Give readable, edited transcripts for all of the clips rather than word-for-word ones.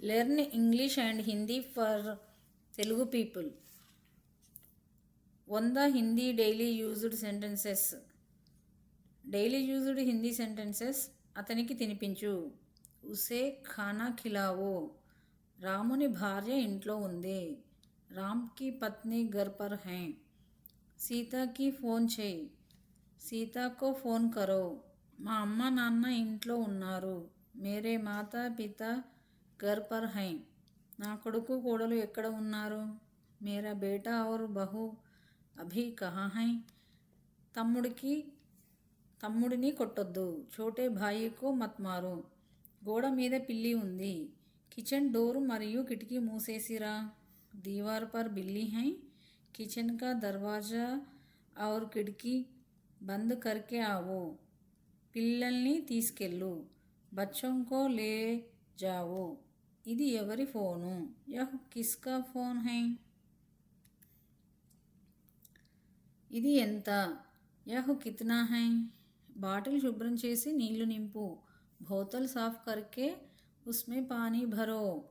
Learn English and Hindi for Telugu people. 100 Hindi daily used sentences. Daily used Hindi sentences. అతనికి తినిపించు. ఉసే ఖానా ఖిలావో. రాముని భార్య ఇంట్లో ఉంది. రామ్ కి పత్ని ఘర్ పర్ హై. సీతాకి ఫోన్ చేయి. సీతాకో ఫోన్ కరో. మా అమ్మ నాన్న ఇంట్లో ఉన్నారు. మేరే మాతా పిత ఘర్ పర్ హై. నా కొడుకు కోడలు ఎక్కడ ఉన్నారు. మేరా బేటా ఔర్ బహు అభి కహా హై. తమ్ముడిని కొట్టొద్దు. చోటే భాయికో మత్ మారో. గోడ మీద పిల్లి ఉంది. కిచెన్ డోర్ మరియు కిటికీ మూసేసిరా. దీవార్ పర్ బిల్లి హై. కిచెన్ కా దర్వాజా ఔర్ కిటికీ బంద్ కర్కే ఆవో. పిల్లల్ని తీసుకెళ్ళు. బచ్చోంకో లే జావో. ఇది ఎవరి ఫోను. యహ్ కిస్కా ఫోన్ హై. ఇది ఎంత. యహ్ కిత్నా హై. బాటిల్ శుభ్రం చేసి నీళ్లు నింపు. బోతల్ సాఫ్ కర్కే ఉస్మే పానీ భరో.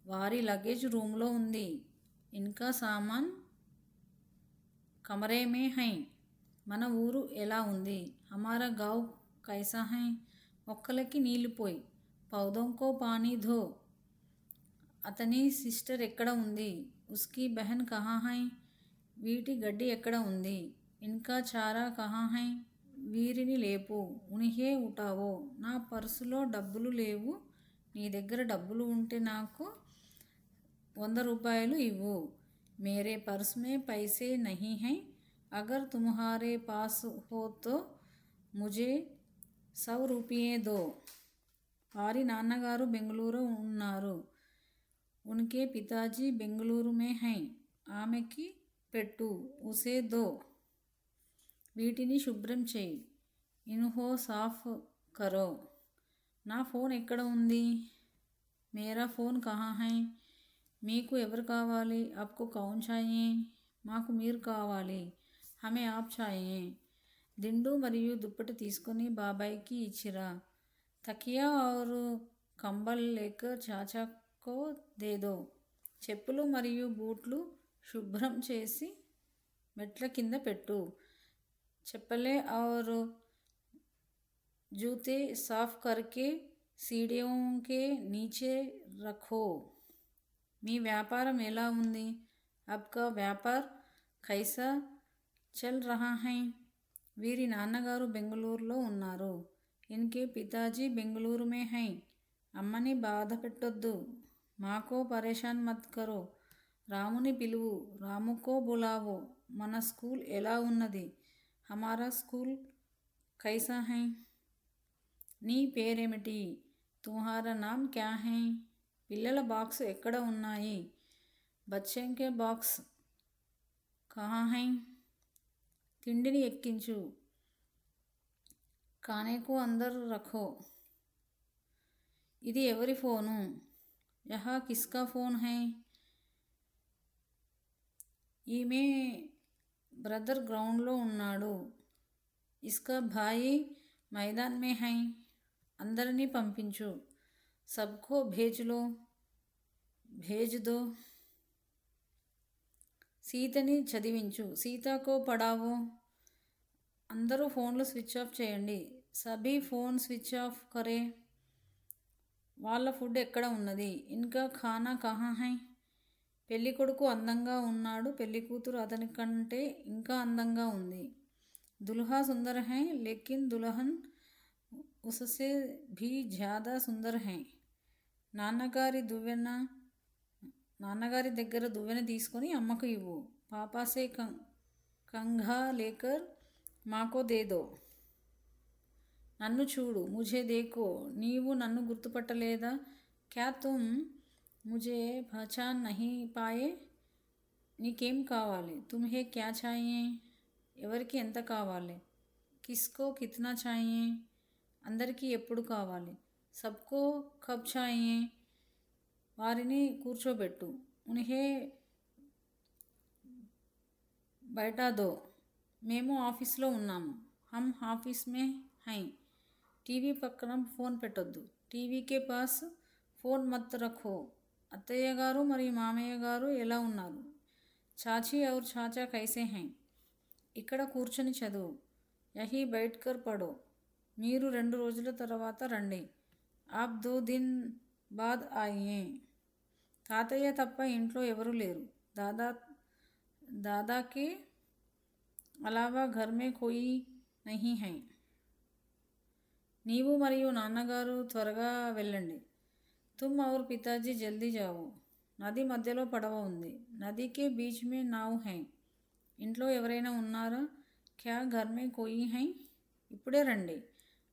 వారి లగేజ్ రూమ్లో ఉంది. ఇన్కా సామాన్ కమరే మే హై. మన ఊరు ఎలా ఉంది. హమారా గావ్ కైసా హై. మొక్కలకి నీళ్లు పోయి. పౌధోంకో పానీ ధో. అతని సిస్టర్ ఎక్కడ ఉంది. ఉస్కీ బెహన్ కహా హై. వీటి గడ్డి ఎక్కడ ఉంది. ఇన్కా చారా కహా హై. వీరిని లేపు. ఉన్హే ఉఠావో. నా పర్సులో డబ్బులు లేవు. నీ దగ్గర డబ్బులు ఉంటే నాకు 100 రూపాయలు ఇవ్వు. మేరే పర్స్ మే పైసే నహీ హై. అగర్ తుమ్హారే పాస్ హో తో ముझे 100 రూపాయే దో. వారి నాన్నగారు బెంగళూరు ఉన్నారు. ఉన్కే పితాజీ బెంగళూరు మే హై. ఆమెకి పెట్టు. ఉసే దో. వీటిని శుభ్రం చేయి. ఇన్హో సాఫ్ కరో. నా ఫోన్ ఎక్కడ ఉంది. మేరా ఫోన్ కహా హై. మీకు ఎవరు కావాలి. ఆప్కో కౌన్ చాహియే. మాకు మీరు కావాలి. హమే ఆప్ చాహియే. దిండు మరియు దుప్పటి తీసుకొని బాబాయికి ఇచ్చిరా. తకియా ఔర్ కంబల్ లేకర్ చాచాకో దేదో. చెప్పులు మరియు బూట్లు శుభ్రం చేసి మెట్ల కింద పెట్టు. चप्पलें और जूते साफ करके सीढ़ियों के नीचे रखो. మీ వ్యాపారం ఎలా ఉంది. అబ్కా వ్యాపార్ కైసా చల్ రహా హై. వీరి నాన్నగారు బెంగళూరులో ఉన్నారు. ఇన్కే పితాజీ బెంగళూరు మే హై. అమ్మని బాధ పెట్టొద్దు. మాకో పరేషాన్ మత్ కరో. రాముని పిలువు. రాముకో బులావో. మన స్కూల్ ఎలా ఉన్నది. హమారా స్కూల్ కైసా హై. నీ పేరేమిటి. తుమ్హారా నామ్ క్యా హై. పిల్లల బాక్స్ ఎక్కడ ఉన్నాయి. బచ్చేంకే బాక్స్ కహా హై. తిండిని ఎక్కించు. ఖానేకు అందర్ రఖో. ఇది ఎవరి ఫోను. యహా కిస్కా ఫోన్ హై. ఈమె బ్రదర్ గ్రౌండ్లో ఉన్నాడు. ఇస్కా భాయి మైదాన్ మే హై. అందరినీ పంపించు. సబ్కో భేజ్ దో. సీతని చదివించు. సీతాకో పడావో. అందరూ ఫోన్లు స్విచ్ ఆఫ్ చేయండి. సభీ ఫోన్ స్విచ్ ఆఫ్ కరే. వాళ్ళ ఫుడ్ ఎక్కడ ఉన్నది. ఇన్కా ఖానా కహా హై. పెళ్లి కొడుకు అందంగా ఉన్నాడు. పెళ్లి కూతురు అతని కంటే ఇంకా అందంగా ఉంది. దుల్హా సుందర్ హై లేకిన్ దుల్హన్ ఉస్సే భీ జ్యాదా సుందర్ హై. నాన్నగారి దగ్గర దువ్వెన తీసుకొని అమ్మకు ఇవ్వు. పాపాసే కంఘా లేకర్ మాకో దేదో. నన్ను చూడు. ముझे देखो. నీవు నన్ను గుర్తుపట్టలేదా. క్యా తుమ్ ముझे పహచాన్ నహీ పాయే. నీకేం కావాలి. తుమ్హే క్యా చాహియే. ఎవరికి ఎంత కావాలి. కిస్కో కిత్నా చాహియే. అందరికీ ఎప్పుడు కావాలి. సబ్కో కబ్ చాహియే. వారిని కూర్చోబెట్టు. ఉన్హే బైఠా దో. మేము ఆఫీస్లో ఉన్నాము. హమ్ ఆఫీస్ మే హై. టీవీ పక్కన ఫోన్ పెట్టొద్దు. టీవీ కే పాస్ ఫోన్ మత్ రఖో. అత్తయ్య గారు మరియు మామయ్య గారు ఎలా ఉన్నారు? చాచీ ఔర్ చాచా కైసే హై? ఇక్కడ కూర్చొని చదువు. యహీ బైఠ్కర్ పడో. మీరు 2 రోజుల తర్వాత రండి. ఆప్ 2 దిన్ బాద్ ఆయియే. తాతయ్య తప్ప ఇంట్లో ఎవరూ లేరు. దాదాకే అలావా ఘర్ మే కోయి నహీ హై. నీవు మరియు నాన్నగారు త్వరగా వెళ్ళండి. తుమ్ ఔర్ పితాజీ జల్దీ జావో. నది మధ్యలో పడవ ఉంది. నదీకే బీచ్ మే నావ్ హై. ఇంట్లో ఎవరైనా ఉన్నారా? క్యా ఘర్ మే కోయి హై? ఇప్పుడే రండి.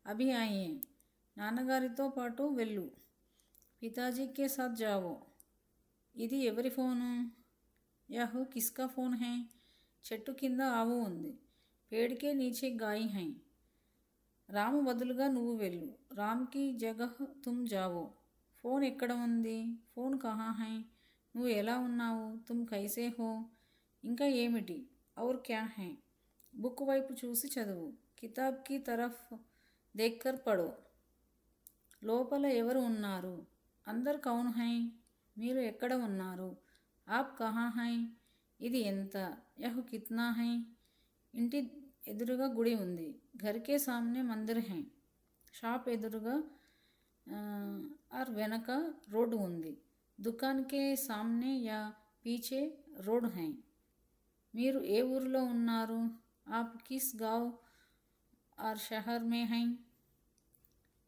అభి ఆయియే. నాన్నగారితో పాటు వెళ్ళు. పితాజీకే సాత్ జావో. ఇది ఎవరి ఫోను? యహ్ కిస్కా ఫోన్ హై? చెట్టు కింద ఆవు ఉంది. పేడ్కే నీచే గాయి హై. రాము బదులుగా నువ్వు వెళ్ళు. రామ్కి జగహ్ తుమ్ జావో. ఫోన్ ఎక్కడ ఉంది? ఫోన్ కహా హై? నువ్వు ఎలా ఉన్నావు? తుమ్ కైసే హో. ఇంకా ఏమిటి? ఔర్ క్యా హై? బుక్ వైపు చూసి చదువు. కితాబ్ కి తరఫ్ దేక్కర్ పడో. లోపల ఎవరు ఉన్నారు? అందర్ కౌన్ హై? మీరు ఎక్కడ ఉన్నారు? ఆప్ కహా హై? ఇది ఎంత? యహ్ కిత్నా హై? ఇంటి ఎదురుగా గుడి ఉంది. ఘర్కే సామ్నే మందిర్ హై. షాప్ ఎదురుగా ఆర్ వెనక రోడ్డు ఉంది. దుకాన్కే సామ్నే యా పీచే రోడ్ హై. మీరు ఏ ఊరిలో ఉన్నారు? ఆప్ కిస్ గావ్ ఆర్ షహర్ మే హై?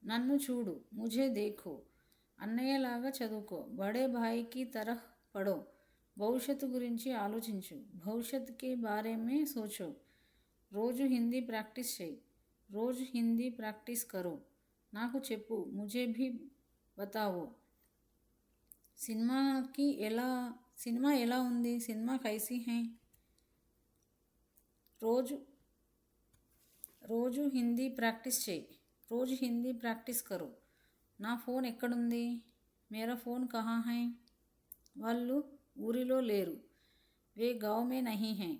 నన్ను చూడు. ముఝే దేఖో. అన్నయ్యలాగా చదువుకో. బడే భాయికి తరహ్ పడో. భవిష్యత్తు గురించి ఆలోచించు. భవిష్యత్ కే బారే మే సోచో. రోజు హిందీ ప్రాక్టీస్ చేయి. రోజు హిందీ ప్రాక్టీస్ కరో. నాకు చెప్పు. ముఝే భీ బతావో. సినిమా ఎలా ఉంది? సినిమా కైసీ హై? రోజు హిందీ ప్రాక్టీస్ చేయి. రోజు హిందీ ప్రాక్టీస్ కరో. నా ఫోన్ ఎక్కడుంది? మేరా ఫోన్ కహా హై? వాళ్ళు ఊరిలో లేరు. వే గావ్ మే నహీ హై.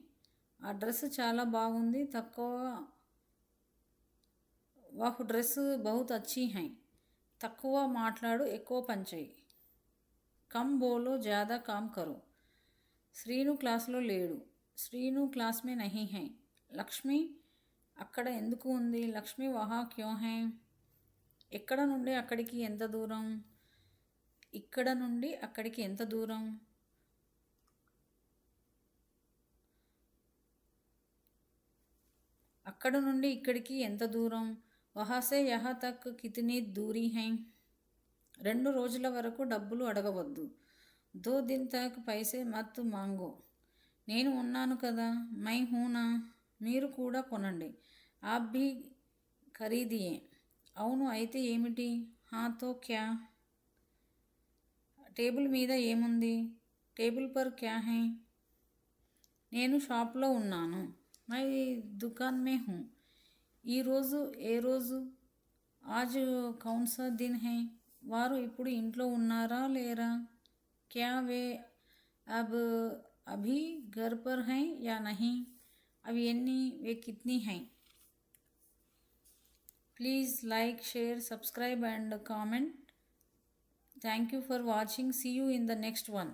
ఆ డ్రెస్ చాలా బాగుంది. వహ్ డ్రెస్ బహుత్ అచ్చీ హై. తక్కువ మాట్లాడు, ఎక్కువ పనిచేయి. కమ్ బోలో జ్యాదా కామ్ కరో. శ్రీను క్లాస్లో లేడు. శ్రీను క్లాస్ మే నహీ హై. లక్ష్మి అక్కడ ఎందుకు ఉంది? లక్ష్మి వహా క్యో హై? ఎక్కడ నుండి అక్కడికి ఎంత దూరం? ఇక్కడ నుండి అక్కడికి ఎంత దూరం? అక్కడ నుండి ఇక్కడికి ఎంత దూరం? వహాసే యహా తక్ కితనీ దూరీ హై? 2 రోజుల వరకు డబ్బులు అడగవద్దు. 2 దిన్ తక్ పైసే మత్ మాంగో. నేను ఉన్నాను కదా. మై హూనా. మీరు కూడా కొనండి. ఆప్ భీ ఖరీదియే. అవును అయితే ఏమిటి? హా తో క్యా? టేబుల్ మీద ఏముంది? టేబుల్ పర్ క్యా హై? నేను షాప్లో ఉన్నాను. మై దుకాన్ మే హూ. ఈరోజు ఏ రోజు? ఆజ్ కౌన్సా దిన్ హై? వారు ఇప్పుడు ఇంట్లో ఉన్నారా లేరా? క్యా వే అభీ ఘర్ పర్ హై యా నహీ? అవి ఎన్ని? వే కిత్నీ హై? Please like, share, subscribe and comment. Thank you for watching. See you in the next one.